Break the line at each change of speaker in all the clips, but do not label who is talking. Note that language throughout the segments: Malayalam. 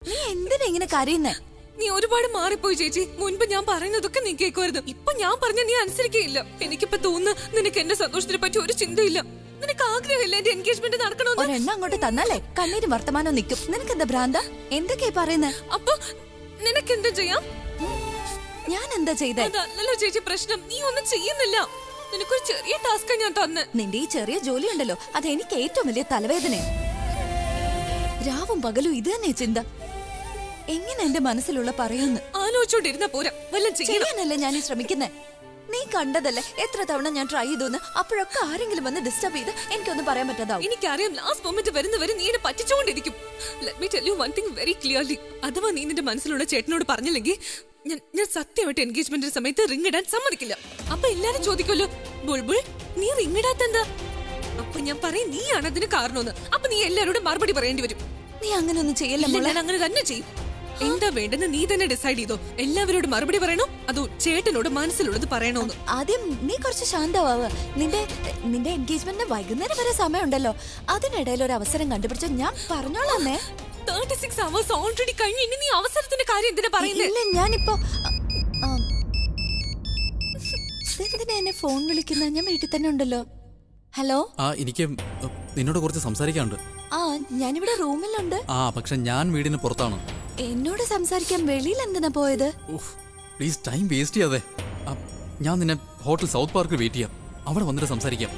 നീ എന്തിനാ ഇങ്ങനെ കരയുന്നേ?
നീ ഒരുപാട് മാറിപ്പോയി ചേച്ചി. മുൻപ് ഞാൻ പറയുന്നതൊക്കെ നീ കേൾക്കുമായിരുന്നു. ഇപ്പൊ ഞാൻ പറഞ്ഞ നീ അനുസരിക്കുകയില്ല. എനിക്കിപ്പോ തോന്നുന്നു നിനക്ക് എന്റെ സന്തോഷത്തിനെ പറ്റി ഒരു ചിന്തയില്ല. നിനക്ക് ആഗ്രഹമില്ല എന്റെ എൻഗേജ്മെന്റ് നടക്കണമെന്ന്.
ഒരെണ്ണം അങ്ങോട്ട് തന്നാലേ കണ്ണീര് വർത്തമാനം നിൽക്കും. നിനക്ക് എന്താ ഭ്രാന്ത? എന്തൊക്കെയാ പറയുന്നേ?
അപ്പൊ നിനക്ക് എന്താ ചെയ്യാം?
ഞാൻ എന്താ ചെയ്തേ?
അതല്ലല്ലോ ചേച്ചി പ്രശ്നം. നീ ഒന്നും ചെയ്യുന്നില്ല. നിനക്കൊരു ചെറിയ ടാസ്കാ ഞാൻ തന്നെ.
നിന്റെ ഈ ചെറിയ ജോലി ഉണ്ടല്ലോ, അത് എനിക്ക് ഏറ്റവും വലിയ തലവേദന. രാവും പകലും ഇത് തന്നെ ചിന്ത. എങ്ങനെ എന്റെ മനസ്സിലുള്ള പറയുന്നു
ആലോചിച്ചോണ്ടിരുന്ന പോരാ, വല്ലതും
ചെയ്യാനല്ലേ ഞാൻ ശ്രമിക്കുന്നേ. നീ കണ്ടതല്ലേ എത്ര തവണ ഞാൻ ട്രൈ ചെയ്തു. അപ്പോഴൊക്കെ ആരെങ്കിലും വന്ന് ഡിസ്റ്റർബ് ചെയ്ത് എനിക്കൊന്നും പറയാൻ പറ്റാതാവും.
എനിക്കറിയാം ലാസ്റ്റ് മൊമെന്റ് വരുന്നവരെ നീ എന്നെ പറ്റിച്ചോണ്ടിരിക്കും. Let me tell you one thing very clearly. അഥവാ നീ നിന്റെ മനസ്സിലുള്ള ചേട്ടനോട് പറഞ്ഞില്ലെങ്കിൽ ഞാൻ സത്യമായിട്ട് എൻഗേജ്മെന്റിന്റെ സമയത്ത് റിംഗ് ഇടാൻ സമ്മതിക്കില്ല. അപ്പൊ എല്ലാരും ചോദിക്കുമല്ലോ, ബുൾബുൾ നീ റിംഗ് ഇടാത്തെന്താ? അപ്പൊ ഞാൻ പറയും നീയാണ് അതിന് കാരണമെന്ന്. അപ്പൊ നീ എല്ലാരോടും മറുപടി പറയേണ്ടി വരും.
നീ അങ്ങനെ ഒന്നും ചെയ്യല്ല.
ഞാൻ അങ്ങനെ തന്നെ ചെയ്യും. എന്താ വേണ്ടെന്ന് നീ തന്നെ ഡിസൈഡ് ചെയ്തോ. എല്ലാവരോടും മറുപടി പറയണോ അതോ ചേട്ടനോട് മനസ്സിലുള്ളത് പറയണോന്ന്?
ആദ്യം നീ കുറച്ച് ശാന്തമാവ്. നിന്റെ എൻഗേജ്മെന്റിന് വൈകുന്നേരം വരെ സമയമുണ്ടല്ലോ. അതിനിടയിൽ ഒരു അവസരം കണ്ടുപിടിച്ച ഞാൻ പറഞ്ഞോളാന്നേ.
36 hours ഓൾറെഡി കഴിഞ്ഞു. ഇനി നീ അവസരത്തിന്റെ കാര്യം എന്തിനാ പറയുന്നത്?
ഇല്ല, ഞാനിപ്പോ എന്തിനാ എന്നെ ഫോൺ വിളിക്കുന്നത്? ഞാൻ വീട്ടിൽ തന്നെ ഉണ്ടല്ലോ. ഹലോ.
എനിക്ക് നിന്നോട് കുറച്ച് സംസാരിക്കാനുണ്ട്.
ഞാനിവിടെ റൂമിലുണ്ട്.
പക്ഷെ ഞാൻ വീടിന് പുറത്താണ്.
എന്നോട് സംസാരിക്കാൻ വെളിയിൽ എന്തിനാ പോയത്?
പ്ലീസ് ടൈം വേസ്റ്റ് ചെയ്യാതെ. ഞാൻ നിന്നെ ഹോട്ടൽ സൗത്ത് പാർക്കിൽ വെയിറ്റ് ചെയ്യാം. അവിടെ വന്നിട്ട് സംസാരിക്കാം.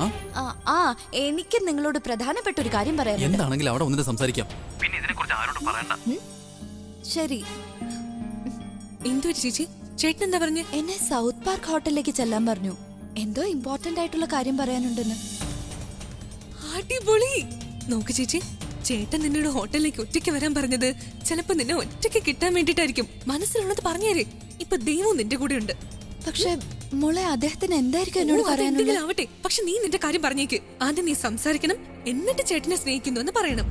എനിക്ക് നിങ്ങളോട് പ്രധാനപ്പെട്ട ഒരു കാര്യം പറയാം.
എന്താണെങ്കിലും അവിടെ വന്നിട്ട് സംസാരിക്കാം. പിന്നെ ഇതിനെക്കുറിച്ച് ആരോടും പറയണ്ട.
ശരി.
എന്തു ചേച്ചി? ചേട്ടൻ എന്താ പറഞ്ഞു?
എന്നെ സൗത്ത് പാർക്ക് ഹോട്ടലിലേക്ക് ചെല്ലാൻ പറഞ്ഞു. എന്തോ ഇമ്പോർട്ടന്റ് ആയിട്ടുള്ള കാര്യം പറയാനുണ്ടെന്ന്.
അടിപൊളി. നോക്ക് ചേച്ചി, ചേട്ടൻ നിന്നോട് ഹോട്ടലിലേക്ക് ഒറ്റയ്ക്ക് വരാൻ പറഞ്ഞത് ചിലപ്പോ നിന്നെ ഒറ്റയ്ക്ക് കിട്ടാൻ വേണ്ടിട്ടായിരിക്കും. മനസ്സിലുള്ളത് പറഞ്ഞേരെ. ഇപ്പൊ ദൈവം നിന്റെ കൂടെ ഉണ്ട്.
പക്ഷെ മോളെ, അദ്ദേഹത്തിന് എന്തായിരിക്കും എന്നോട് പറയാനുള്ളത്?
ആവട്ടെ, പക്ഷെ നീ നിന്റെ കാര്യം പറഞ്ഞേക്ക്. ആദ്യം നീ സംസാരിക്കണം, എന്നിട്ട് ചേട്ടനെ സ്നേഹിക്കുന്നു എന്ന് പറയണം.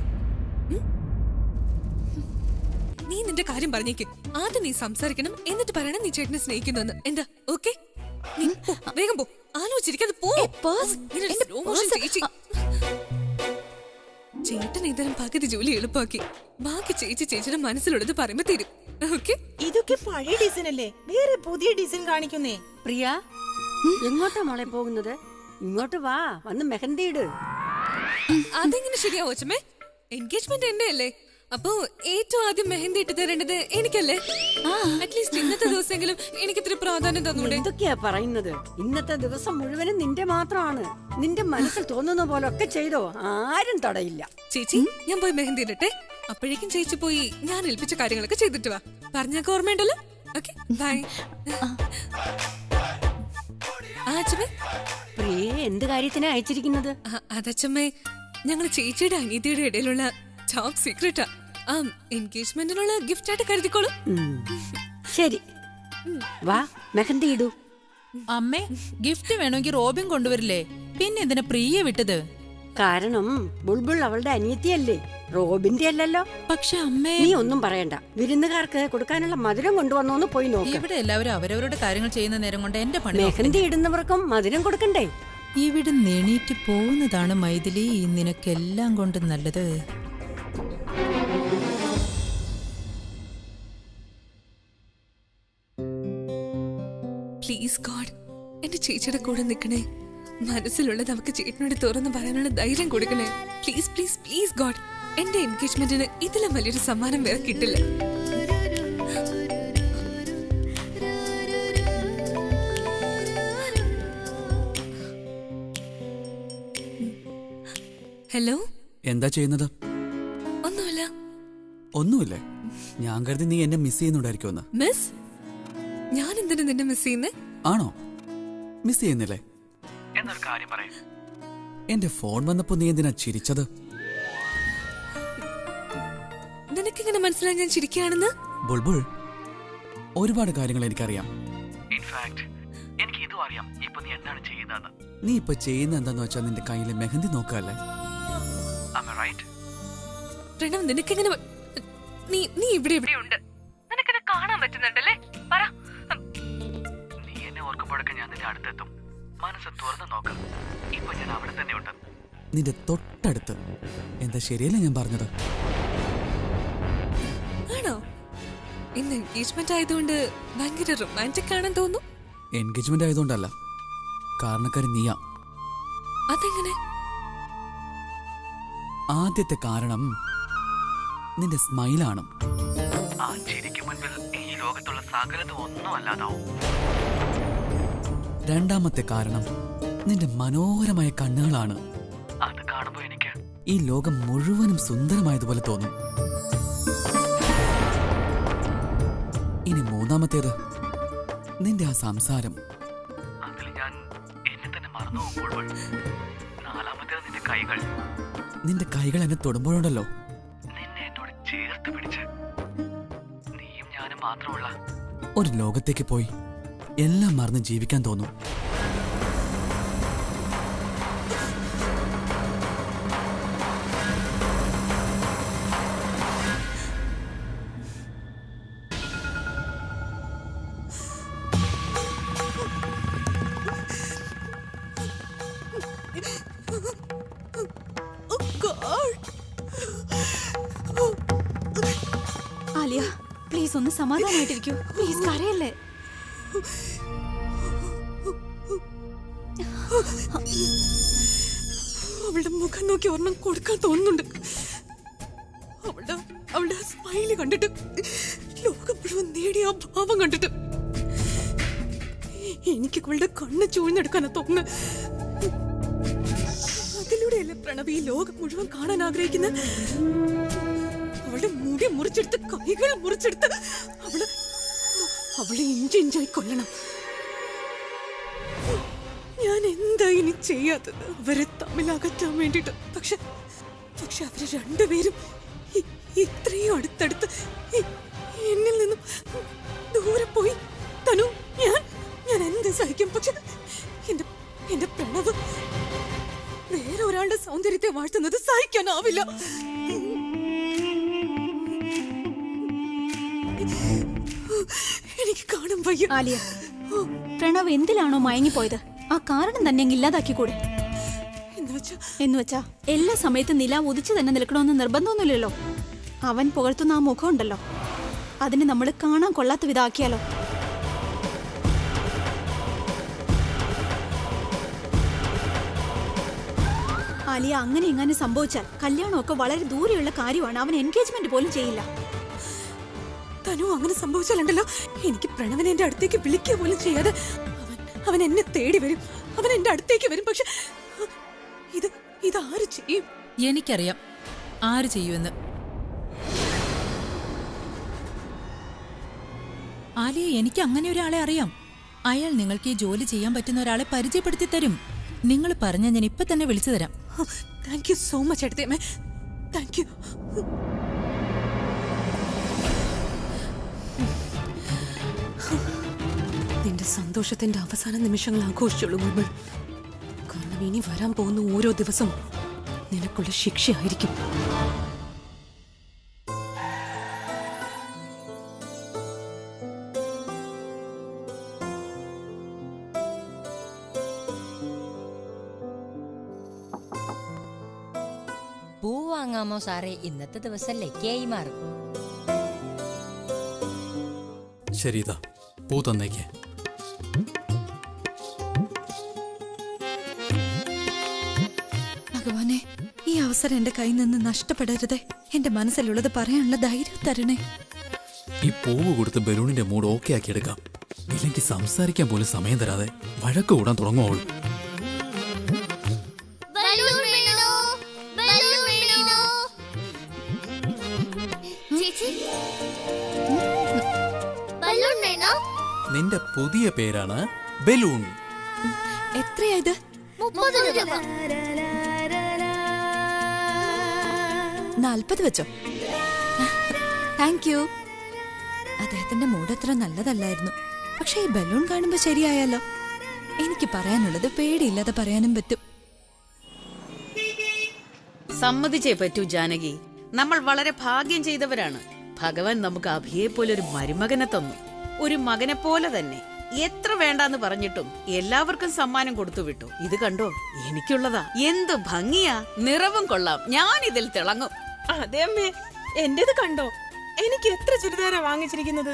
നീ നിന്റെ കാര്യം പറഞ്ഞേക്ക്. ആദ്യം നീ സംസാരിക്കണം, എന്നിട്ട് പറയണം നീ ചേട്ടനെ സ്നേഹിക്കുന്നു എന്ന്. എന്താ ഓക്കെ? വേഗം പോ. ആലോചിച്ചിരിക്കാതെ പോ. ചേട്ടൻ ഇതരം പകുതി ജോലി എളുപ്പമാക്കി. ബാക്കി ചേച്ചിയുടെ മനസ്സിലുള്ളത് പറയുമ്പോ തീരും. ഓക്കെ?
ഇതൊക്കെ പഴയ ഡിസൈൻ അല്ലേ? വേറെ പുതിയ ഡിസൈൻ കാണിക്കുന്നേ.
പ്രിയ, എങ്ങോട്ടാ മോളെ പോകുന്നത്? ഇങ്ങോട്ട് വാ, വന്ന് മെഹന്തി ഇട്.
അതെങ്ങനെ ശരിയാവോ അച്ഛമ്മേ? എൻഗേജ്മെന്റ് എന്റെ അല്ലേ? അപ്പൊ ഏറ്റവും ആദ്യം മെഹന്തി ഇട്ട് തരേണ്ടത് എനിക്കല്ലേ? അറ്റ്ലീസ്റ്റ് ഇന്നത്തെ ദിവസമെങ്കിലും എനിക്ക് ഇത്തിരി പ്രാധാന്യം തന്നൂടെ?
എന്തൊക്കെയാ പറയുന്നത്? ഇന്നത്തെ ദിവസം മുഴുവനും നിന്റെ മാത്രമാണ്. നിന്റെ മനസ്സിൽ തോന്നുന്ന പോലെ ഒക്കെ ചെയ്തോ, ആരും തടയില്ല.
ചേച്ചി, ഞാൻ പോയി മെഹന്തി ഇടട്ടെ. അപ്പോഴേക്കും ചേച്ചി പോയി ഞാൻ ഏൽപ്പിച്ച കാര്യങ്ങളൊക്കെ ചെയ്തിട്ട് വാ. പറഞ്ഞൊക്കെ ഓർമ്മയുണ്ടല്ലോ? Okay, bye. അച്ഛമ്മേ.
പ്രിയ, എന്ത് കാര്യത്തിനാ അയച്ചിരിക്കുന്നത്?
അതച്ഛമ്മേ, ഞങ്ങൾ ചേച്ചിയുടെ അനീതിയുടെ ഇടയിലുള്ള ടോപ്പ് സീക്രട്ടാ. എൻഗേജ്മെന്റിനുള്ള ഗിഫ്റ്റ് ആയിട്ട് കരുതിക്കോളൂ.
ശരി, വാ മെഹന്തി ഇടൂ.
അമ്മേ, ഗിഫ്റ്റ് വേണമെങ്കിൽ റോബിൻ കൊണ്ടുവരില്ലേ? പിന്നെ എന്തിനാ പ്രിയ വിട്ടത്?
കാരണം ബുൾബുൾ അവളുടെ അനിയത്തിയല്ലേ, റോബിന്റെ അല്ലല്ലോ.
പക്ഷെ അമ്മേ,
നീ ഒന്നും പറയണ്ട. വിരുന്നുകാർക്ക് കൊടുക്കാനുള്ള മധുരം കൊണ്ടുവന്നോന്ന് പോയി നോക്ക്.
ഇവിടെ എല്ലാവരും അവരവരുടെ കാര്യങ്ങൾ ചെയ്യുന്ന നേരം കൊണ്ട് എന്റെ പണി.
മെഹന്തി ഇടുന്നവർക്കും മധുരം കൊടുക്കണ്ടേ?
ഇവിടെ എണീറ്റ് പോകുന്നതാണ് മൈഥിലി നിനക്കെല്ലാം കൊണ്ടും നല്ലത്.
പ്ലീസ് ഗോഡ്, എന്റെ ചേച്ചിയുടെ കൂടെ നിൽക്കണേ. മനസ്സിലുള്ളത് അവർക്ക് ചേട്ടനോട് തുറന്ന് പറയാനുള്ള ധൈര്യം കൊടുക്കണേ. പ്ലീസ് പ്ലീസ് പ്ലീസ് ഗോഡ്, എന്റെ എൻഗേജ്മെന്റിന് ഇതിലും വലിയൊരു സമ്മാനം വേറെ കിട്ടില്ല. ഹലോ.
എന്താ ചെയ്യുന്നത്?
ഒന്നുമില്ല.
ഒന്നുമില്ലേ? ഞാൻ കരുതി നീ എന്നെ മിസ് ചെയ്യുന്നുണ്ടായിരിക്കുമെന്ന്.
മിസ്? ഞാൻ എന്തിനാ നിന്നെ മിസ് ചെയ്യുന്നേ?
ആണോ? മിസ് ചെയ്യുന്നില്ലേ? എന്നൊരു കാര്യം പറയ്. എന്റെ ഫോൺ വന്നപ്പോ നീ എന്തിനാ ചിരിച്ചത്?
നിനക്കെങ്ങനെ മനസ്സിലായി ഞാൻ ചിരിക്കുകയാണെന്ന്?
ബുൾബുൾ, ഒരുപാട് കാര്യങ്ങൾ എനിക്കറിയാം. നീ ഇപ്പൊ ചെയ്യുന്ന എന്താന്ന് വെച്ചാൽ നിന്റെ കയ്യിലെ മെഹന്തി നോക്കല്ലേ?
പ്രണവ്, നിനക്കെങ്ങനെ നീ ഇവിടെ എവിടെയുണ്ട്? നിനക്കെന്നെ കാണാൻ പറ്റുന്നുണ്ടല്ലേ? പറ.
നീ എന്നെ ഓർക്കുമ്പോഴൊക്കെ ഞാൻ നിന്റെ അടുത്തെത്തും. മനസ്സ് തുറന്നു നോക്ക്. ഇപ്പൊ ഞാൻ അവിടെ തന്നെ ഉണ്ട്, നിന്റെ തൊട്ടടുത്ത്. എന്താ ശരിയല്ലേ ഞാൻ പറഞ്ഞത്?
ആണോ? ഇന്ന് എൻഗേജ്മെന്റ് ആയതുകൊണ്ട് ഭയങ്കര റൊമാൻറ്റിക് ആണെന്ന് തോന്നുന്നു.
എൻഗേജ്മെന്റ് ആയതുകൊണ്ടല്ല, കാരണക്കാരി നീയാ.
അതെങ്ങനെ?
ആദ്യത്തെ കാരണം നിന്റെ സ്മൈലാണ്.
ആ ചിരിക്ക് മുൻപിൽ ഈ ലോകത്തുള്ള സകലതും ഒന്നും അല്ലാതാവും.
രണ്ടാമത്തെ കാരണം നിന്റെ മനോഹരമായ കണ്ണുകളാണ്.
അത് കാണുമ്പോ എനിക്ക്
ഈ ലോകം മുഴുവനും സുന്ദരമായതുപോലെ തോന്നും. ഇനി മൂന്നാമത്തേത് നിന്റെ ആ സംസാരം.
അതിൽ ഞാൻ എന്നെ തന്നെ മറന്നു പോകുമ്പോൾ. നാലാമത്തേത് നിന്റെ കൈകൾ.
നിന്റെ കൈകൾ എന്നെ തൊടുമ്പോഴുണ്ടല്ലോ,
നിന്നെ എന്നോട് ചേർത്ത് പിടിച്ച് നീയും ഞാനും മാത്രമുള്ള
ഒരു ലോകത്തേക്ക് പോയി എല്ലാം മറന്ന് ജീവിക്കാൻ തോന്നും.
ആലിയ പ്ലീസ് ഒന്ന് സമാധാനമായിട്ടിരിക്കൂ. പ്ലീസ് കരയല്ലേ.
അവളുടെ മുഖം നോക്കി ഒരെണ്ണം കൊടുക്കാൻ തോന്നുന്നുണ്ട്. അവളുടെ സ്മൈല് കണ്ടിട്ട്, ലോകം മുഴുവൻ നേടിയ ആ ഭാവം കണ്ടിട്ട് എനിക്ക് അവളുടെ കണ്ണ് ചൂഴ്ന്നെടുക്കാനാ തോന്നുന്നത്. അതിലൂടെയല്ലേ പ്രണവ് ഈ ലോകം മുഴുവൻ കാണാൻ ആഗ്രഹിക്കുന്ന. അവളുടെ മുടി മുറിച്ചെടുത്ത്, കൈകൾ മുറിച്ചെടുത്ത് അവളെ ഇഞ്ചിഞ്ചായി കൊല്ലണം. ഞാൻ എന്താ ഇനി ചെയ്യാത്തത് അവരെ തമ്മിലകറ്റാൻ വേണ്ടിട്ട്? പക്ഷെ അവര് രണ്ടുപേരും ഇത്രയും അടുത്തടുത്ത് എന്നിൽ നിന്നും ദൂരെ പോയി. തനു, ഞാൻ എന്ത് സഹിക്കും? പക്ഷെ എന്റെ പ്രണവ് വേറെ ഒരാളുടെ സൗന്ദര്യത്തെ വാഴ്ത്തുന്നത് സഹിക്കാനാവില്ല. എനിക്ക് കാണാൻ വയ്യ.
ആലിയ, പ്രണവ് എന്തിലാണോ മയങ്ങിപ്പോയത് ആ കാരണം തന്നെ ഇല്ലാതാക്കിക്കൂടെ? എന്നുവെച്ചാ എല്ലാ സമയത്തും നിലാവ് ഉദിച്ചു തന്നെ നിൽക്കണമെന്ന് നിർബന്ധമൊന്നുമില്ലല്ലോ. അവൻ പുകഴ്ത്തുന്ന ആ മുഖം ഉണ്ടല്ലോ, അതിനെ നമ്മൾ കാണാൻ കൊള്ളാത്ത വിധമാക്കിയാലോ? ആലിയ, അങ്ങനെ ഇങ്ങനെ സംഭവിച്ചാൽ കല്യാണമൊക്കെ വളരെ ദൂരെയുള്ള കാര്യമാണ്. അവൻ എൻഗേജ്മെന്റ് പോലും ചെയ്യില്ല.
തനു, അങ്ങനെ സംഭവിച്ചാലുണ്ടല്ലോ, എനിക്ക് പ്രണവനെ എന്റെ അടുത്തേക്ക് വിളിക്കുക പോലും ചെയ്യാതെ അവൻ എന്നെ തേടി വരും. അവൻ എന്റെ അടുത്തേക്ക് വരും. പക്ഷെ ഇത് ആര് ചെയ്യും?
എനിക്കറിയാം ആര് ചെയ്യുമെന്ന്. ആലിയ, എനിക്ക് അങ്ങനെ ഒരാളെ അറിയാം. അയാൾ നിങ്ങൾക്ക് ഈ ജോലി ചെയ്യാൻ പറ്റുന്ന ഒരാളെ പരിചയപ്പെടുത്തി തരും. നിങ്ങൾ പറഞ്ഞ ഞാൻ ഇപ്പൊ തന്നെ വിളിച്ചു തരാം.
താങ്ക് യു സോ മച്ച് എടുത്തേമേ. Thank you. നിന്റെ സന്തോഷത്തിന്റെ അവസാന നിമിഷങ്ങൾ ആഘോഷിച്ചുള്ളൂ മുമ്പ്. കാരണം ഇനി വരാൻ പോകുന്ന ഓരോ ദിവസവും നിനക്കുള്ള ശിക്ഷയായിരിക്കും.
പൂ വാങ്ങാമോ സാറേ? ഇന്നത്തെ ദിവസം ലക്കിയായി മാറും.
ശരിതാ, പൂ തന്നേക്ക്.
ഭഗവാനെ, ഈ അവസരം എന്റെ കയ്യിൽ നിന്ന് നഷ്ടപ്പെടരുതേ. എന്റെ മനസ്സിലുള്ളത് പറയാനുള്ള ധൈര്യം തരണേ.
ഈ പൂവ് കൊടുത്ത് ബലൂണിന്റെ മൂഡ് ഓക്കെ ആക്കി എടുക്കാം. ഇല്ലെങ്കിൽ സംസാരിക്കാൻ പോലും സമയം തരാതെ വഴക്ക് കൂടാൻ തുടങ്ങുവോൾ. നിന്റെ പുതിയ പേരാണ് ബലൂൺ.
എത്രയാ ഇത്? 40 വെച്ചോ. Thank you. അദ്ദേഹത്തിന്റെ മൂഡ് അത്ര നല്ലതല്ലായിരുന്നു. പക്ഷെ ഈ ബലൂൺ കാണുമ്പോ ശരിയായാലോ. എനിക്ക് പറയാനുള്ളത് പേടിയില്ലാതെ പറയാനും പറ്റും.
സമ്മതിച്ചേ പറ്റൂ ജാനകി. നമ്മൾ വളരെ ഭാഗ്യം ചെയ്തവരാണ്. ഭഗവാൻ നമുക്ക് അഭിയെ പോലെ ഒരു മരുമകനെ തന്നു. ഒരു മകനെ പോലെ തന്നെ. എത്ര വേണ്ടാന്ന് പറഞ്ഞിട്ടും എല്ലാവർക്കും സമ്മാനം കൊടുത്തു വിട്ടു. ഇത് കണ്ടോ, എനിക്കുള്ളതാ. എന്ത് ഭംഗിയാ, നിറവും കൊള്ളാം. ഞാൻ ഇതിൽ തിളങ്ങും.
അതെ അമ്മേ, എന്റേത് കണ്ടോ? എനിക്ക് എത്ര ചുരിദാരാ വാങ്ങിച്ചിരിക്കുന്നത്.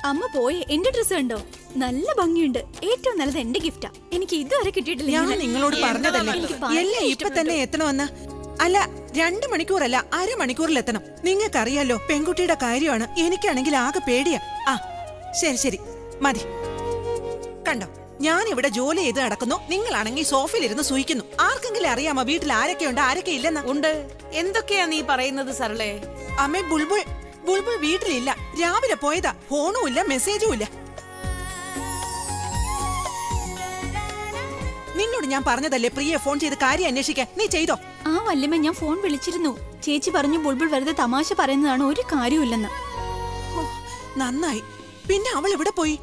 അമ്മ പോയെ, എന്റെ ഡ്രസ് കണ്ടോ? നല്ല ഭംഗിയുണ്ട്. ഏറ്റവും നല്ലത് എന്റെ ഗിഫ്റ്റാ. എനിക്ക് ഇതുവരെ കിട്ടിയിട്ടില്ല.
ഞാൻ നിങ്ങളോട് പറഞ്ഞതല്ലേ എല്ലാം ഇപ്പൊ തന്നെ എത്തണമെന്ന്. അല്ല 2 മണിക്കൂറല്ല, അരമണിക്കൂറിൽ എത്തണം. നിങ്ങൾക്കറിയാലോ പെൺകുട്ടിയുടെ കാര്യമാണ്. എനിക്കാണെങ്കിൽ ആകെ പേടിയാ. ആ ശരി മതി. കണ്ടോ, ഞാൻ ഇവിടെ ജോലി ചെയ്ത് നടക്കുന്നു, നിങ്ങളാണെങ്കിൽ സോഫയിലിരുന്ന് സൂയിക്കുന്നു. ആർക്കെങ്കിലും അറിയാമോ വീട്ടിൽ ആരൊക്കെയുണ്ട് ആരൊക്കെ ഇല്ലെന്ന്?
ഉണ്ട്. എന്തൊക്കെയാ നീ പറയുന്നത് സരളേ?
അമ്മേ, ബുൾബുൾ വീട്ടിലില്ല. രാവിലെ പോയതാ. ഫോണും ഇല്ല, മെസ്സേജും ഇല്ല. നിന്നോട് ഞാൻ പറഞ്ഞതല്ലേ പ്രിയെ ഫോൺ ചെയ്ത് കാര്യം അന്വേഷിക്കാൻ. നീ ചെയ്തോ?
ആ വല്യമ്മ, ഞാൻ ഫോൺ വിളിച്ചിരുന്നു. ചേച്ചി പറഞ്ഞു ബുൾബുൾ വെറുതെ തമാശ പറയുന്നതാണ്, ഒരു കാര്യമില്ലെന്ന്.
നന്നായി. പിന്നെ അവൾ എവിടെ പോയി?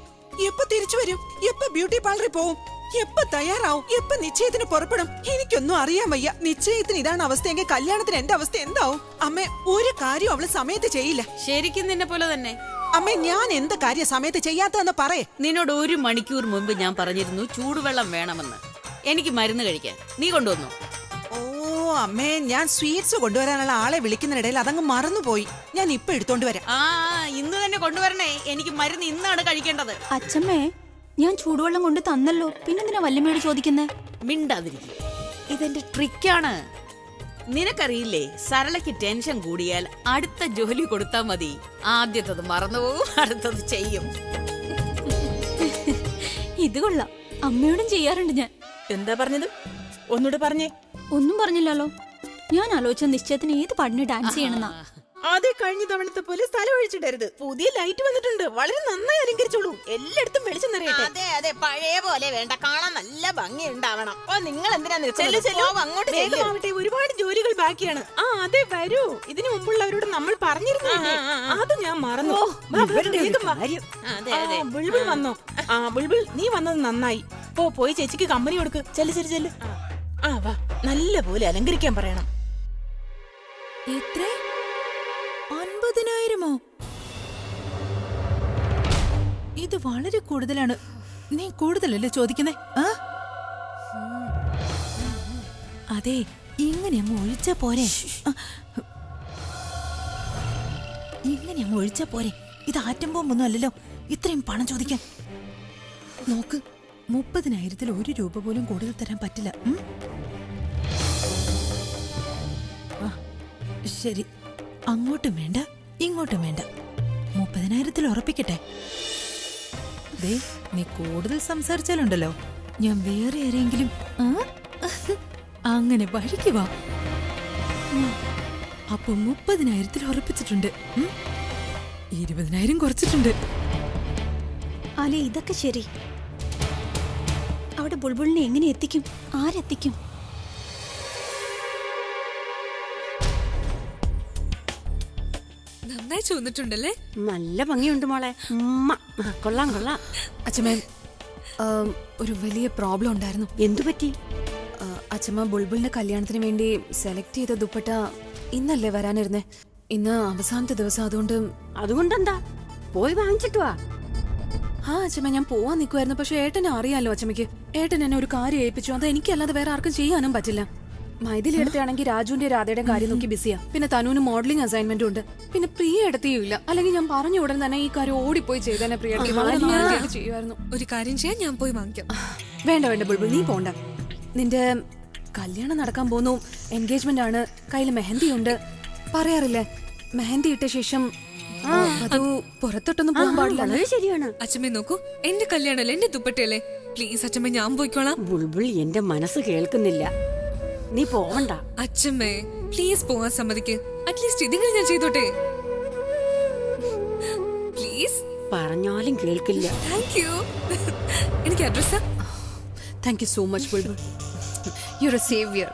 എപ്പോ തിരിച്ചു വരും? എപ്പോ ബ്യൂട്ടി പാർലറിൽ പോവും? എപ്പോ തയ്യാറാവും? എപ്പോ നിശ്ചയത്തിന് പുറപ്പെടും? എനിക്കൊന്നും അറിയാൻ വയ്യ. നിശ്ചയത്തിന് ഇതാണ് അവസ്ഥയെങ്കിൽ കല്യാണത്തിന് എന്റെ അവസ്ഥ എന്താവും? അമ്മേ, ഒരു കാര്യം അവള് സമയത്ത് ചെയ്യില്ല.
ശരിക്കും നിന്നെ പോലെ തന്നെ.
അമ്മേ, ഞാൻ എന്ത് കാര്യം സമയത്ത് ചെയ്യാത്തതെന്ന് പറയേ.
നിന്നോട് 1 മണിക്കൂർ മുൻപ് ഞാൻ പറഞ്ഞിരുന്നു ചൂടുവെള്ളം വേണമെന്ന്. എനിക്ക് മരുന്ന് കഴിക്കാൻ. നീ കൊണ്ടുവന്നു?
ഓ അമ്മേ, ഞാൻ സ്വീറ്റ്സ് കൊണ്ടുവരാനുള്ള ആളെ വിളിക്കുന്നതിനിടയിൽ അതങ്ങ് മറന്നുപോയി. ഞാൻ ഇപ്പൊ എടുത്തോണ്ട് വരാം.
ആ, ഇന്ന് തന്നെ കൊണ്ടുവരണേ. എനിക്ക് മരുന്ന് ഇന്നാണ് കഴിക്കേണ്ടത്.
അച്ഛമ്മേ, ഞാൻ ചൂടുവെള്ളം കൊണ്ട് തന്നല്ലോ, പിന്നെന്തിനാ വല്യമ്മയോട് ചോദിക്കുന്നേ?
മിണ്ടാതിരിക്കും. ഇതെന്റെ ട്രിക്കാണ്. നിനക്കറിയില്ലേ, സരളയ്ക്ക് ടെൻഷൻ കൂടിയാൽ അടുത്ത ജോലി കൊടുത്താ മതി. ആദ്യത്തത് മറന്നുപോകും, അടുത്തത് ചെയ്യും.
ഇത് കൊള്ളാം. അമ്മയോടും ചെയ്യാറുണ്ട് ഞാൻ.
എന്താ പറഞ്ഞത്? ഒന്നുകൂടെ പറഞ്ഞേ.
ഒന്നും പറഞ്ഞില്ലല്ലോ. ഞാൻ ആലോചിച്ച നിശ്ചയത്തിന് ഏത് പാട്ടിന് ഡാൻസ് ചെയ്യണമെന്നാ.
അതേ കഴിഞ്ഞ തവണത്തെ പോലെ സ്ഥലം ഒഴിച്ചിടരുത്. പുതിയ ലൈറ്റ് വന്നിട്ടുണ്ട്, വളരെ നന്നായി അലങ്കരിച്ചോളൂ. എല്ലായിടത്തും വെളിച്ചം നിറയട്ടെ.
അതെ അതെ, പഴയ പോലെ വേണ്ട, കാണാൻ നല്ല ഭംഗി ഉണ്ടാവണം.
ഓ, നിങ്ങൾ എന്തിനാ അങ്ങോട്ട് വേഗമാവട്ടെ, ഒരുപാട് ജോലികൾ ബാക്കിയാണ്. ആ അതെ, വരൂ. ഇതിനു മുമ്പുള്ളവരോട് നമ്മൾ പറഞ്ഞിരുന്നില്ലേ? അത് ഞാൻ മറന്നു. ബുൾബുൾ വന്നോ? ആ ബുൾബുൾ, നീ വന്നത് നന്നായി. പോയി ചേച്ചിക്ക് കമ്പനി കൊടുക്ക്. ചെല്ല്. ആ വാ, നല്ല പോലെ അലങ്കരിക്കാൻ പറയണം.
എത്ര? 50,000? ഇത് വളരെ കൂടുതലാണ്. നീ കൂടുതലല്ലേ ചോദിക്കുന്നേ? അതെ, ഇങ്ങനെ അങ്ങ് ഒഴിച്ചാ പോരെ. ഇങ്ങനെ അങ്ങ് ഒഴിച്ചാ പോരെ. ഇത് ആറ്റം ബോംബൊന്നും അല്ലല്ലോ ഇത്രയും പണം ചോദിക്കാൻ. നോക്ക്, 30,000-ൽ 1 രൂപ പോലും കൂടുതൽ തരാൻ പറ്റില്ല. ശരി, അങ്ങോട്ടും വേണ്ട ഇങ്ങോട്ടും വേണ്ട. 30,000-ൽ ഉറപ്പിക്കട്ടെ. ദേ, നീ കൂടുതൽ സംസാരിച്ചാലുണ്ടല്ലോ ഞാൻ വേറെ ആരെങ്കിലും അങ്ങനെ വഴിക്ക് വാ. അപ്പൊ 30,000-ൽ ഉറപ്പിച്ചിട്ടുണ്ട്. 20,000 കുറച്ചിട്ടുണ്ട്.
അല്ലെ, ഇതൊക്കെ ശരി. അവിടെ ബുൾബുളിനെ എങ്ങനെ എത്തിക്കും? ആരെത്തിക്കും?
നന്നായി ചോദിച്ചിട്ടുണ്ടല്ലേ?
നല്ല ഭംഗിയുണ്ട് മോളെ. കൊള്ളാം.
അച്ഛമ്മ, ഒരു വലിയ പ്രോബ്ലം ഉണ്ടായിരുന്നു.
എന്തു പറ്റി?
അച്ഛമ്മ, ബുൾബുളിന്റെ കല്യാണത്തിന് വേണ്ടി സെലക്ട് ചെയ്ത ദുപ്പട്ട ഇന്നല്ലേ വരാനിരുന്നേ. ഇന്ന് അവസാനത്തെ ദിവസം. അതുകൊണ്ടെന്താ,
പോയി വാങ്ങിച്ചിട്ട് വാ.
ആ അച്ഛമ്മ, ഞാൻ പോവാൻ നിൽക്കുമായിരുന്നു. പക്ഷെ ഏട്ടനെ അറിയാലോ അച്ഛമ്മയ്ക്ക്. ഏട്ടൻ എന്നെ ഒരു കാര്യം ഏൽപ്പിച്ചു. അത് എനിക്കല്ലാതെ വേറെ ആർക്കും ചെയ്യാനും പറ്റില്ല. മൈഥിലി എടുത്താണെങ്കിൽ രാജുവിന്റെ രാധയുടെ കാര്യം നോക്കി ബിസിയാ. പിന്നെ തനുവിന് മോഡലിംഗ് അസൈൻമെന്റും ഉണ്ട്. പിന്നെ പ്രിയ എടുത്തിയും ഇല്ല. അല്ലെങ്കിൽ ഞാൻ പറഞ്ഞ ഉടൻ തന്നെ ഈ കാര്യം ഓടിപ്പോയി ചെയ്തേനെ. പ്രിയ ചെയ്യുമായിരുന്നു.
ഒരു കാര്യം ചെയ്യാൻ, ഞാൻ പോയി വാങ്ങിക്കാം.
വേണ്ട ബുൾബുൾ, നീ പോണ്ട. നിന്റെ കല്യാണം നടക്കാൻ പോന്നു. എൻഗേജ്മെന്റ് ആണ്. കയ്യിൽ മെഹന്തി ഉണ്ട്. പറയാറില്ലേ, മെഹന്തി ഇട്ട ശേഷം പുറത്തോട്ടൊന്നും പോകാൻ പാടില്ല.
ശരിയാണ്.
അച്ഛമ്മ നോക്കൂ, എന്റെ കല്യാണല്ലേ, എന്റെ ദുപ്പട്ടയല്ലേ. പ്ലീസ് അച്ഛമ്മ, ഞാൻ പോയിക്കോളാം.
ബുൾബുൾ, എന്റെ മനസ്സ് കേൾക്കുന്നില്ല. നീ പോവണ്ട.
അച്ഛമ്മേ, പ്ലീസ് പോവാൻ സമ്മതിക്ക്. അറ്റ്ലീസ്റ്റ് ഇതെങ്കിലും ഞാൻ ചെയ്തോട്ടെ. പ്ലീസ്.
പറഞ്ഞാലും കേൾക്കില്ല.
Thank you. എനിക്ക് address.
Thank you so much Bulbul. You are a saviour.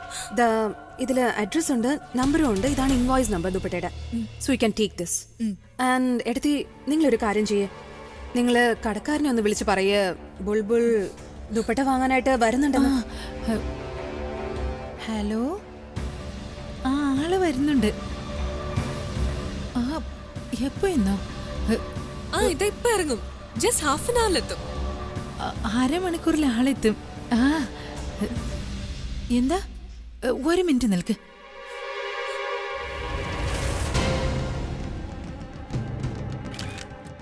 ഇതില് അഡ്രസ് ഉണ്ട്, നമ്പറും ഉണ്ട്. ഇതാണ് ഇൻവോയ്സ് നമ്പർ ദുപ്പട്ടയുടെ. So you can take this. And എടുത്തി, നിങ്ങളൊരു കാര്യം ചെയ്യേ. നിങ്ങള് കടക്കാരനെ ഒന്ന് വിളിച്ച് പറയേ ബുൾബുൾ ദുപ്പട്ട വാങ്ങാനായിട്ട് വരുന്നുണ്ടെന്ന്. ഹലോ, ആള് വരുന്നുണ്ട്. എപ്പോ എന്നോ?
ഇപ്പൊ ഇറങ്ങും. ജസ്റ്റ് ഹാഫ് ആൻ അവറിലെത്തും.
അരമണിക്കൂറിൽ ആളെത്തും. എന്താ, 1 മിനിറ്റ് നിൽക്ക്.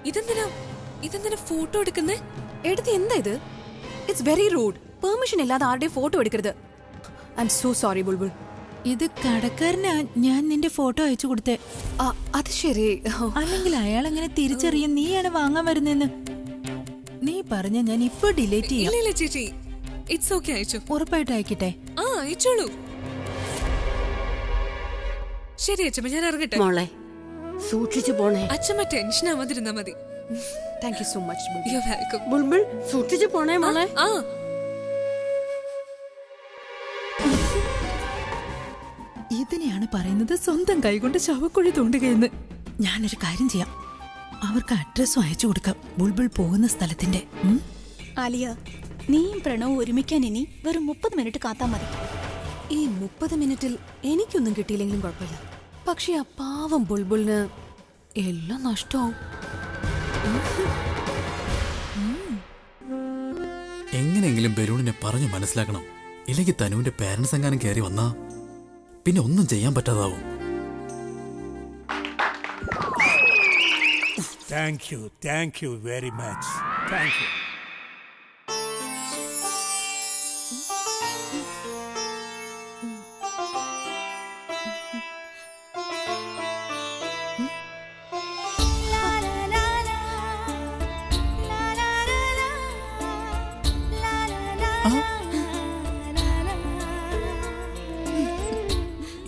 ഇതെന്തിനാ ഫോട്ടോ എടുക്കുന്നേ?
എടുത്ത് എന്താ ഇത്? It's very rude. പെർമിഷൻ ഇല്ലാതെ ആരുടെയും ഫോട്ടോ എടുക്കരുത്. I M so sorry Bulbul.
ഇത് കടക്കാരനാ ഞാൻ നിന്റെ ഫോട്ടോ അയച്ചു കൊടുത്തേ.
അത് ശരി.
അല്ലെങ്കിൽ അയാൾ അങ്ങനെ തിരിച്ചറിയും നീയാണ് വാങ്ങാൻ വരുന്നെന്ന്. നീ പറഞ്ഞ ഞാൻ ഇപ്പൊ ഡിലീറ്റ് ചെയ്യാം.
ഇല്ല ചേച്ചി, ഇറ്റ്സ് ഓക്കേ. അയച്ചു.
ഉറപ്പായിട്ട് അയക്കട്ടെ?
അയച്ചോളൂ. ശരി അച്ഛമ്മ, ഞാൻ ഇറങ്ങട്ടെ.
മോളെ സൂക്ഷിച്ചു പോണേ.
അച്ഛമ്മ ടെൻഷൻ ആവാതിരുന്നാ മതി.
Thank you so much.
You are welcome.
Bulbul സൂക്ഷിച്ചു പോണേ മോളെ.
ഇതിനെയാണ് പറയുന്നത് സ്വന്തം കൈകൊണ്ട് ശവക്കുഴി തോണ്ടുകയെന്ന്. ഞാനൊരു കാര്യം ചെയ്യാം, അവർക്ക് അഡ്രസ്സും അയച്ചു കൊടുക്കാം, ബുൾബുൾ പോകുന്ന സ്ഥലത്തിന്റെ.
ആലിയ, നീയും പ്രണവും ഒരുമിക്കാൻ ഇനി വെറും 30 മിനിറ്റ് കാത്താ മതി.
ഈ 30 മിനിറ്റിൽ എനിക്കൊന്നും കിട്ടിയില്ലെങ്കിലും കുഴപ്പമില്ല. പക്ഷെ ആ പാവം ബുൾബുളിന് എല്ലാം നഷ്ടമാവും.
എങ്ങനെയെങ്കിലും ബലൂണിനെ പറഞ്ഞു മനസ്സിലാക്കണം. ഇല്ലെങ്കിൽ തനുവിന്റെ പേരൻസ് എങ്ങാനും കയറി വന്നാ പിന്നെ ഒന്നും ചെയ്യാൻ പറ്റാതാവും.
Thank you very much. Thank you.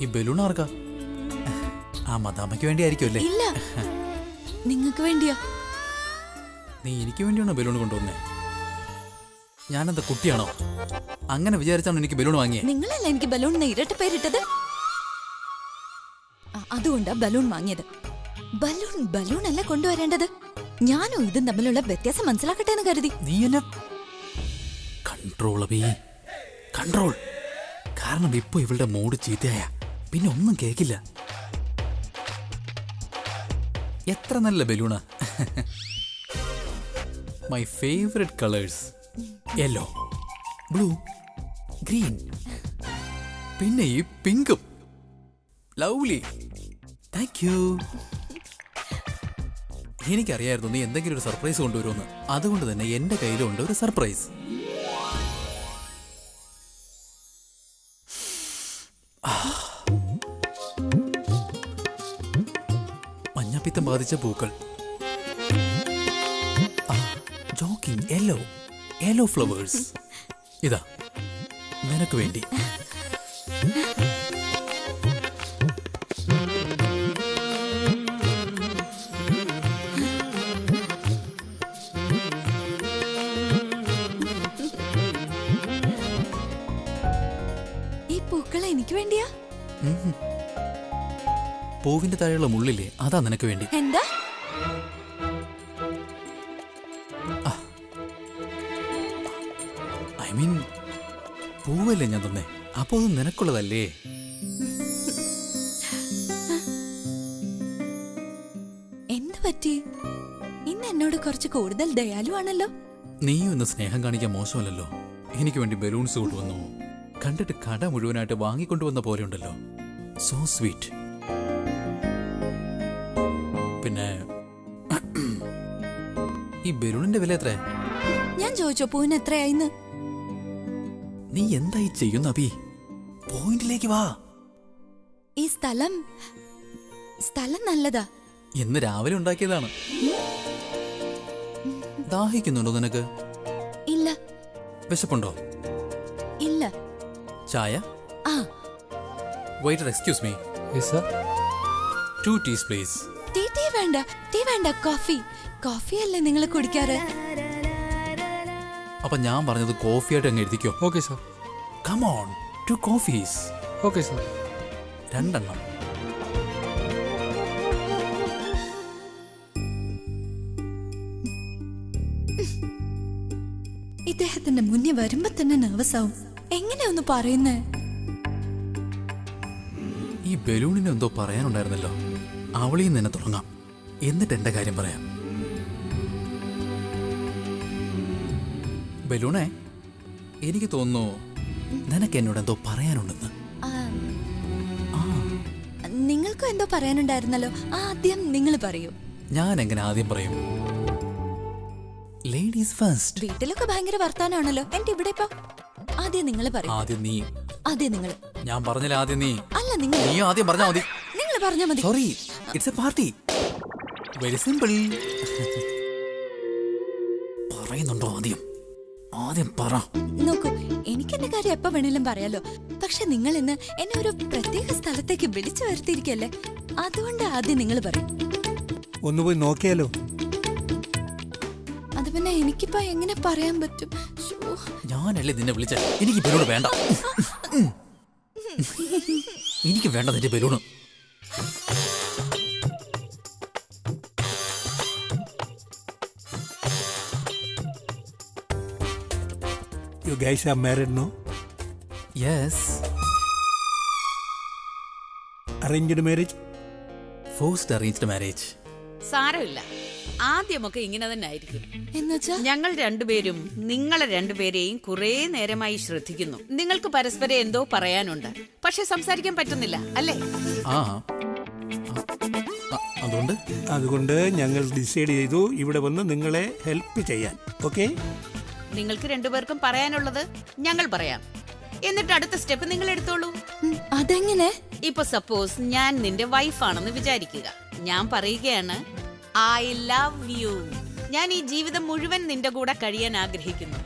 ഈ ബലൂൺ ആർക്കാ? ആ മദാമയ്ക്ക് വേണ്ടിയായിരിക്കും അല്ലേ?
ഇല്ല, നിങ്ങൾക്ക് വേണ്ടിയാ.
നീ എനിക്ക് വേണ്ടിയാണോ ബലൂൺ കൊണ്ടുവന്നേ? ഞാനെന്താ കുട്ടിയാണോ? അങ്ങനെ വിചാരിച്ചാണോ എനിക്ക് ബലൂൺ വാങ്ങിയേ?
നിങ്ങളല്ല എനിക്ക് ബലൂണിന് ഇരട്ട പേരിട്ടത്. അതുകൊണ്ടാ ബലൂൺ വാങ്ങിയത്. ബലൂൺ അല്ല കൊണ്ടുവരേണ്ടത്. ഞാനോ ഇതും തമ്മിലുള്ള വ്യത്യാസം മനസ്സിലാക്കട്ടെ എന്ന് കരുതി.
നീ എന്നെ കൺട്രോൾ. കാരണം ഇപ്പൊ ഇവളുടെ മൂഡ് ചീത്തയായ പിന്നെ ഒന്നും കേക്കില്ല. എത്ര നല്ല ബലൂണാ. My favourite colours yellow, blue, green, പിന്നെ ഈ പിങ്കും. ലവ്ലി. Thank you. എനിക്കറിയായിരുന്നു നീ എന്തെങ്കിലും ഒരു സർപ്രൈസ് കൊണ്ടുവരുമെന്ന്. അതുകൊണ്ട് തന്നെ എന്റെ കയ്യിലുണ്ട് ഒരു സർപ്രൈസ്. മഞ്ഞപ്പിത്തം ബാധിച്ച പൂക്കൾ. Joking yellow flowers. ഇതാ നിനക്ക് വേണ്ടി.
ഈ പൂക്കൾ എനിക്ക് വേണ്ടിയാ?
പൂവിന്റെ താഴെയുള്ള മുള്ളില്ലേ, അതാ നിനക്ക് വേണ്ടി.
എന്താ?
ഐ മീൻ പൂവല്ലേ ഞാൻ തന്നെ, അപ്പൊ അത് നിനക്കുള്ളതല്ലേ?
എന്ത് പറ്റി? ഇന്ന് എന്നോട് കുറച്ച് കൂടുതൽ ദയാലുവാണല്ലോ.
നീയും ഇന്ന് സ്നേഹം കാണിക്കാൻ മോശമല്ലല്ലോ. എനിക്ക് വേണ്ടി ബലൂൺസ് കൊണ്ടുവന്നു. കണ്ടിട്ട് കട മുഴുവനായിട്ട് വാങ്ങിക്കൊണ്ടുവന്ന പോലെ ഉണ്ടല്ലോ. So sweet. പിന്നെ ഈ ബലൂണിന്റെ വില എത്ര?
ഞാൻ ചോദിച്ചോ പൂവിന് എത്രയായിന്ന്?
നീ എന്തായി ചെയ്യുന്ന അബി? പോയിന്റിലേക്ക് വാ.
ഈ സ്ഥലം നല്ലതാ.
ഇന്ന് രാവിലെ ഉണ്ടാക്കിയതാണ്. ദാഹിക്കുന്നുണ്ടോ നിനക്ക്?
ഇല്ല.
വിശപ്പുണ്ടോ?
ഇല്ല.
ചായ? Waiter, excuse me.
Yes sir.
2 teas please.
Tea വേണ്ട, കോഫി അല്ലേ നിങ്ങൾ കുടിക്കാറ്?
അപ്പൊ ഞാൻ പറഞ്ഞത് കോഫിയായിട്ട് അങ്ങ് എഴുതിക്കോ.
Okay sir.
Come on, 2 coffees.
Okay sir.
2 എണ്ണം.
ഇദ്ദേഹത്തിന്റെ മുന്നിൽ വരുമ്പോ തന്നെ നെർവസ് ആവും. എങ്ങനെയാ ഒന്ന് പറയുന്നേ?
ഈ ബലൂണിന് എന്തോ പറയാനുണ്ടായിരുന്നല്ലോ. അവളിൽ നിന്ന് തന്നെ തുടങ്ങാം, എന്നിട്ട് എന്റെ കാര്യം പറയാം. ബലൂണേ, എനിക്ക് തോന്നുന്നു നിനക്ക് എന്നോട് എന്തോ പറയാനുണ്ടെന്ന്.
നിങ്ങൾക്കും എന്തോ പറയാനുണ്ടായിരുന്നല്ലോ. ആദ്യം നിങ്ങൾ പറയൂ.
ഞാൻ എങ്ങനെ ആദ്യം പറയും?
Ladies first.
വീട്ടിലൊക്കെ ഭയങ്കര വർത്താനാണല്ലോ. എന്റെ ഇവിടെ ഇപ്പൊ ആദ്യം നിങ്ങൾ പറയും.
ആദ്യം നീ.
ആദ്യം നിങ്ങൾ.
ഞാൻ പറഞ്ഞില്ല ആദ്യം നീ.
അല്ല നിങ്ങൾ.
നീ ആദ്യം പറഞ്ഞാ മതി.
നിങ്ങൾ പറഞ്ഞാ മതി.
Sorry, it's A party.
Very simple. പറയുന്നുണ്ടോ ആദ്യം? ആദ്യം പറ.
നോക്കൂ, എനിക്ക് എന്റെ കാര്യം എപ്പോ വേണേലും പറയാലോ. പക്ഷെ നിങ്ങൾ ഇന്ന് എന്നെ ഒരു പ്രത്യേക സ്ഥലത്തേക്ക് വിളിച്ചു വരുത്തിയിരിക്കല്ലേ, അതുകൊണ്ട് ആദ്യം നിങ്ങൾ പറയും.
ഒന്ന് പോയി നോക്കിയാലോ?
അത് പിന്നെ എനിക്കിപ്പോ എങ്ങനെ പറയാൻ പറ്റും?
ഞാനല്ലേ നിന്നെ വിളിച്ച. എനിക്ക് ബലൂൺ വേണ്ട. എനിക്ക് വേണ്ട നിന്റെ balloon.
You guys are married, no?
Yes.
Arranged marriage?
Forced arranged marriage.
സാരമില്ല, ആദ്യമൊക്കെ ഇങ്ങനെ തന്നെ ആയിരിക്കും.
എന്നുവെച്ചാ
ഞങ്ങൾ രണ്ടുപേരും നിങ്ങളെ രണ്ടുപേരെയും കുറെ നേരമായി ശ്രദ്ധിക്കുന്നു. നിങ്ങൾക്ക് പരസ്പരം എന്തോ പറയാനുണ്ട്, പക്ഷെ സംസാരിക്കാൻ പറ്റുന്നില്ല അല്ലേ?
അതുകൊണ്ട് ഞങ്ങൾ ഡിസൈഡ് ചെയ്തു ഇവിടെ വന്ന് നിങ്ങളെ ഹെൽപ്പ് ചെയ്യാൻ. ഓക്കെ?
നിങ്ങൾക്ക് രണ്ടുപേർക്കും പറയാനുള്ളത് ഞങ്ങൾ പറയാം, എന്നിട്ട് അടുത്ത സ്റ്റെപ്പ് നിങ്ങൾ എടുത്തോളൂ.
അതെങ്ങനെ?
ഇപ്പൊ സപ്പോസ് ഞാൻ നിന്റെ വൈഫാണെന്ന് വിചാരിക്കുക. ഞാൻ പറയുകയാണ്, ഐ ലവ് യു. ഞാൻ ഈ ജീവിതം മുഴുവൻ നിന്റെ കൂടെ കഴിയാൻ ആഗ്രഹിക്കുന്നു.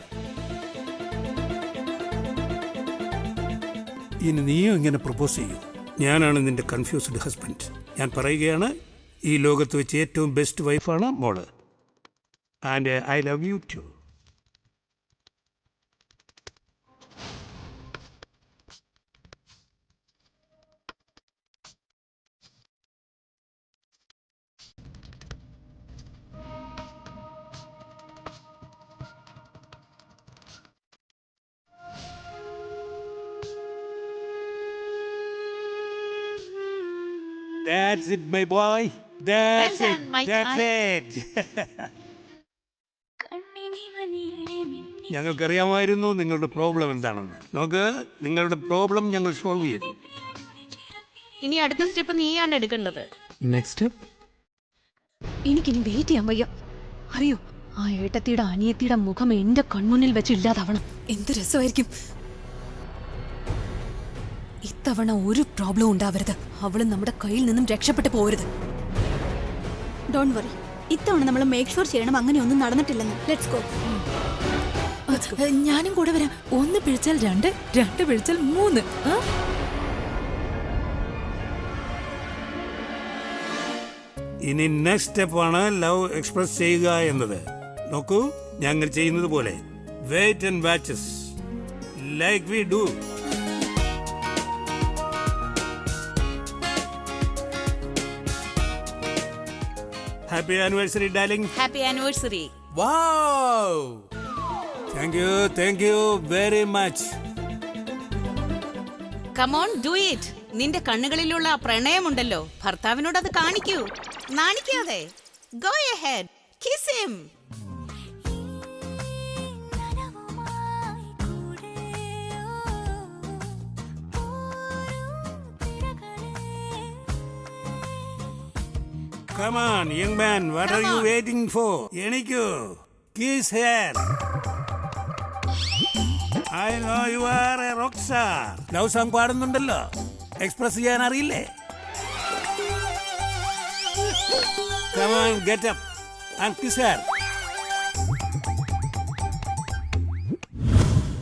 ഇനി നീയും ഇങ്ങനെ പ്രപ്പോസ് ചെയ്യൂ. ഞാനാണ് നിന്റെ കൺഫ്യൂസ്ഡ് ഹസ്ബൻഡ്. ഞാൻ പറയുകയാണ്, ഈ ലോകത്ത് വെച്ച് ഏറ്റവും ബെസ്റ്റ് വൈഫാണ് മോള്. And I love you too. That's it, my boy. That's it. That's it. ഞങ്ങൾക്കറിയാമായിരുന്നു നിങ്ങളുടെ പ്രോബ്ലം എന്താണെന്ന്. നോക്ക്, നിങ്ങളുടെ പ്രോബ്ലം ഞങ്ങൾ സോൾവ് ചെയ്തു.
ഇനി അടുത്ത സ്റ്റെപ്പ് നീയാണ് എടുക്കേണ്ടത്.
Next step?
എനിക്കിനി വെയിറ്റ് ചെയ്യാൻ വയ്യ. അറിയോ, ആ ഏട്ടത്തിയുടെ അനിയത്തിയുടെ മുഖം എന്റെ കൺമുന്നിൽ വെച്ച് ഇല്ലാതാവണം. എന്ത് രസമായിരിക്കും. ഇത്തവണ ഒരു പ്രോബ്ലം ഉണ്ടാവരുത്. അവള് നമ്മുടെ കയ്യിൽ നിന്നും രക്ഷപ്പെട്ടു പോകരുത്.
ഡോണ്ട് വറി, ഇത്തവണ നമ്മൾ മേക്ക് ഷുവർ ചെയ്യണം അങ്ങനെയൊന്നും നടന്നിട്ടില്ലെന്ന്. Let's go.
ഞാനും കൂടെ വരാം. 1 പിഴിച്ചാൽ 2, 2 പിഴിച്ചാൽ 3.
ഇനി നെക്സ്റ്റ് സ്റ്റെപ്പാണ് ലവ് എക്സ്പ്രസ് ചെയ്യുക എന്നത്. നോക്കൂ, ഞങ്ങൾ ചെയ്യുന്നത് പോലെ wait and watches like we do. Happy anniversary, darling.
Happy anniversary.
Wow! Thank you very much.
Come on, do it. നിന്റെ കണ്ണുകളിലുള്ള ആ പ്രണയമുണ്ടല്ലോ, ഭർത്താവിനോട് അത് കാണിക്കൂ. നാണിക്കാതെ. Go ahead. Kiss him.
Come on, young man. What are you waiting for? Enikku. Kiss her. I know you are a rock star. Love song പാടുന്നുണ്ടല്ലോ. എക്സ്പ്രസ് ചെയ്യാൻ അറിയില്ലേ? Come on, get up and kiss her.